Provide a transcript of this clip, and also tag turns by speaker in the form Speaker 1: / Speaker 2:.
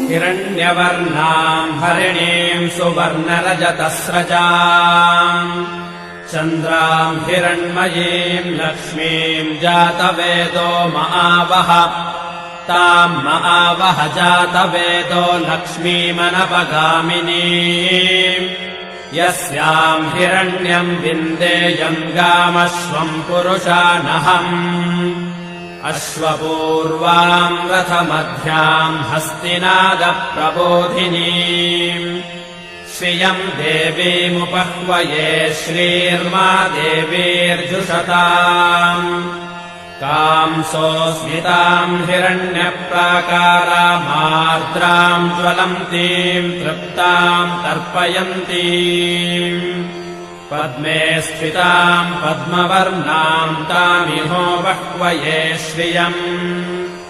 Speaker 1: हिरण्यवर्णाम् हरिणीम् सुवर्णरजतस्रजाम् चन्द्राम् हिरण्मयीम् लक्ष्मीम् जातवेदो महावह ताम् महावह जातवेदो लक्ष्मीमनपगामिनीम् यस्याम् हिरण्यम् विन्देयम् गामश्वम् पुरुषानहम् अश्वपूर्वाम् रथमध्याम् हस्तिनादप्रबोधिनीम् श्रियम् देवीमुपह्वये श्रीर्मा देवीर्जुषताम् कांसोऽस्मिताम् हिरण्यप्राकारामार्द्राम् ज्वलन्तीम् तृप्ताम् तर्पयन्तीम् पद्मे स्थिताम् पद्मवर्णाम् तामिहो बह्वये श्रियम्